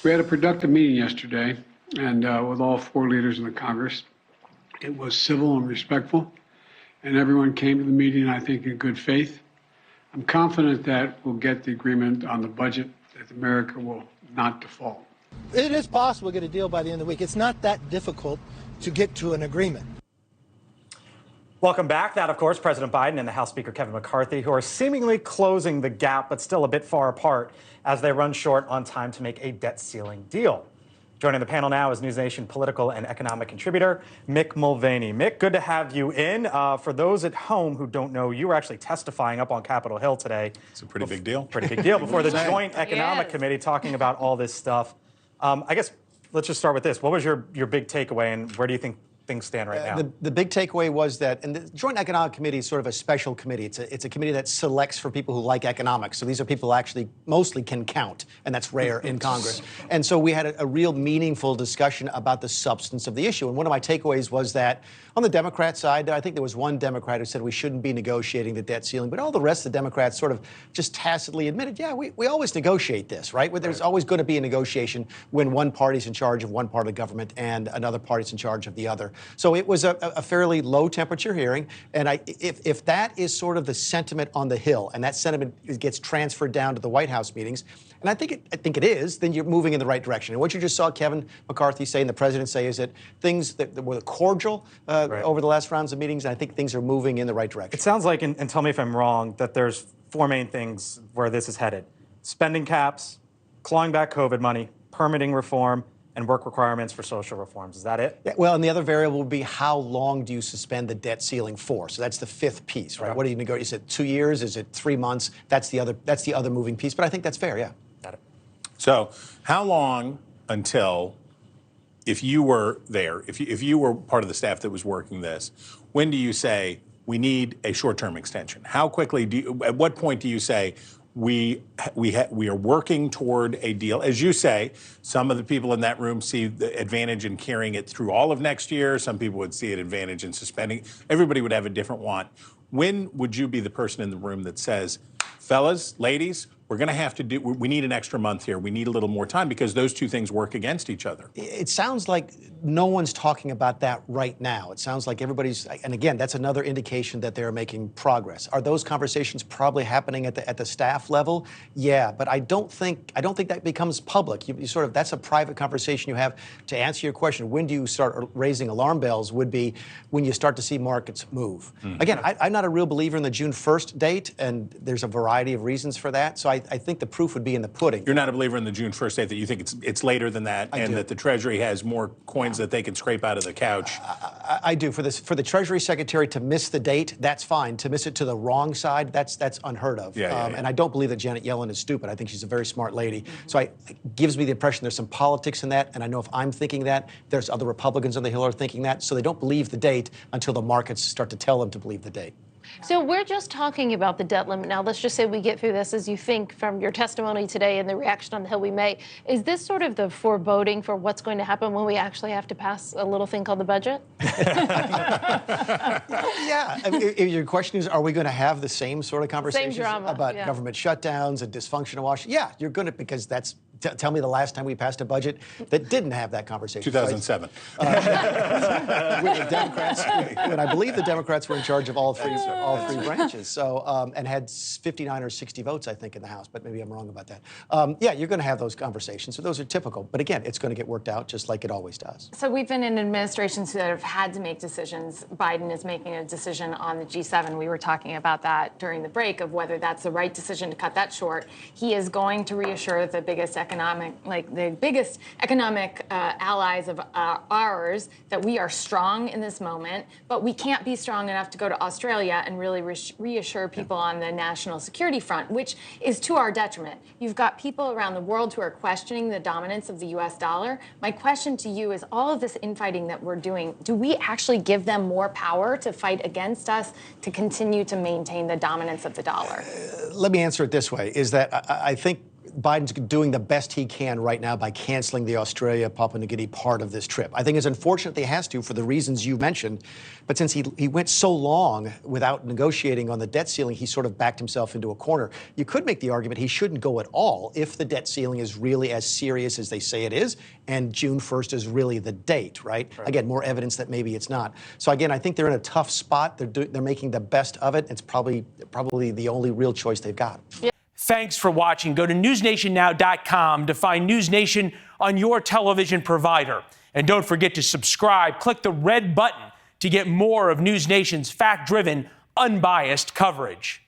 We had a productive meeting yesterday, and with all four leaders in the Congress. It was civil and respectful, and everyone came to the meeting, I think, in good faith. I'm confident that we'll get the agreement on the budget, that America will not default. It is possible to get a deal by the end of the week. It's not that difficult to get to an agreement. Welcome back. That, of course, President Biden and the House Speaker Kevin McCarthy, who are seemingly closing the gap, but still a bit far apart as they run short on time to make a debt ceiling deal. Joining the panel now is NewsNation political and economic contributor Mick Mulvaney. Mick, good to have you in. For those at home who don't know, you were actually testifying up on Capitol Hill today. It's a pretty big deal. Pretty big deal before the Joint Economic Committee talking about all this stuff. I guess let's just start with this. What was your big takeaway, and where do you think things stand right now? The big takeaway was that, and the Joint Economic Committee is sort of a special committee. It's a committee that selects for people who like economics. So these are people who actually mostly can count, and that's rare in Congress. And so we had a real meaningful discussion about the substance of the issue. And one of my takeaways was that on the Democrat side, I think there was one Democrat who said we shouldn't be negotiating the debt ceiling, but all the rest of the Democrats sort of just tacitly admitted, yeah, we always negotiate this, right? There's always going to be a negotiation when one party's in charge of one part of the government and another party's in charge of the other. So it was a fairly low-temperature hearing, and if that is sort of the sentiment on the Hill, and that sentiment gets transferred down to the White House meetings, and I think it is, then you're moving in the right direction. And what you just saw Kevin McCarthy say and the president say is that things that were cordial over the last rounds of meetings, and I think things are moving in the right direction. It sounds like, and tell me if I'm wrong, that there's four main things where this is headed: spending caps, clawing back COVID money, permitting reform, and work requirements for social reforms. Is that it? Yeah, well, and the other variable would be how long do you suspend the debt ceiling for? So that's the fifth piece, right? Okay. What do you negotiate? Is it 2 years? Is it 3 months? That's the other moving piece. But I think that's fair, yeah. Got it. So how long until, if you were there, if you were part of the staff that was working this, when do you say we need a short-term extension? How quickly at what point do you say, we are working toward a deal? As you say, some of the people in that room see the advantage in carrying it through all of next year. Some people would see an advantage in suspending. Everybody would have a different want. When would you be the person in the room that says, fellas, ladies, we're going to have to we need an extra month here. We need a little more time, because those two things work against each other. It sounds like no one's talking about that right now. It sounds like everybody's, and again, that's another indication that they're making progress. Are those conversations probably happening at the staff level? Yeah, but I don't think that becomes public. You sort of, that's a private conversation you have. To answer your question, when do you start raising alarm bells would be when you start to see markets move. Mm-hmm. Again, I'm not a real believer in the June 1st date, and there's a variety of reasons for that. So I think the proof would be in the pudding. You're not a believer in the June 1st date, that you think it's later than that, and that the Treasury has more coins that they can scrape out of the couch? I do. For the Treasury Secretary to miss the date, that's fine. To miss it to the wrong side, that's unheard of. And I don't believe that Janet Yellen is stupid. I think she's a very smart lady. Mm-hmm. So it gives me the impression there's some politics in that, and I know if I'm thinking that, there's other Republicans on the Hill are thinking that, so they don't believe the date until the markets start to tell them to believe the date. So we're just talking about the debt limit now. Let's just say we get through this as you think from your testimony today and the reaction on the Hill we may. Is this sort of the foreboding for what's going to happen when we actually have to pass a little thing called the budget? Yeah. I mean, if your question is, are we going to have the same sort of conversations about government shutdowns and dysfunction in Washington? Yeah, you're going to, because that's, tell me the last time we passed a budget that didn't have that conversation. 2007. With the Democrats, when I believe the Democrats were in charge of all three branches, so and had 59 or 60 votes, I think, in the House, but maybe I'm wrong about that. Yeah, you're going to have those conversations, so those are typical. But again, it's going to get worked out just like it always does. So we've been in administrations that have had to make decisions. Biden is making a decision on the G7. We were talking about that during the break, of whether that's the right decision to cut that short. He is going to reassure the biggest economic allies of ours that we are strong in this moment, but we can't be strong enough to go to Australia and really reassure people on the national security front, which is to our detriment. You've got people around the world who are questioning the dominance of the U.S. dollar. My question to you is, all of this infighting that we're doing, do we actually give them more power to fight against us to continue to maintain the dominance of the dollar? Let me answer it this way, is that I think Biden's doing the best he can right now by canceling the Australia-Papua New Guinea part of this trip. I think it's unfortunate that he has to for the reasons you mentioned, but since he went so long without negotiating on the debt ceiling, he sort of backed himself into a corner. You could make the argument he shouldn't go at all if the debt ceiling is really as serious as they say it is, and June 1st is really the date, right? Again, more evidence that maybe it's not. So again, I think they're in a tough spot. They're making the best of it. It's probably the only real choice they've got. Yeah. Thanks for watching. Go to newsnationnow.com to find News Nation on your television provider. And don't forget to subscribe. Click the red button to get more of News Nation's fact-driven, unbiased coverage.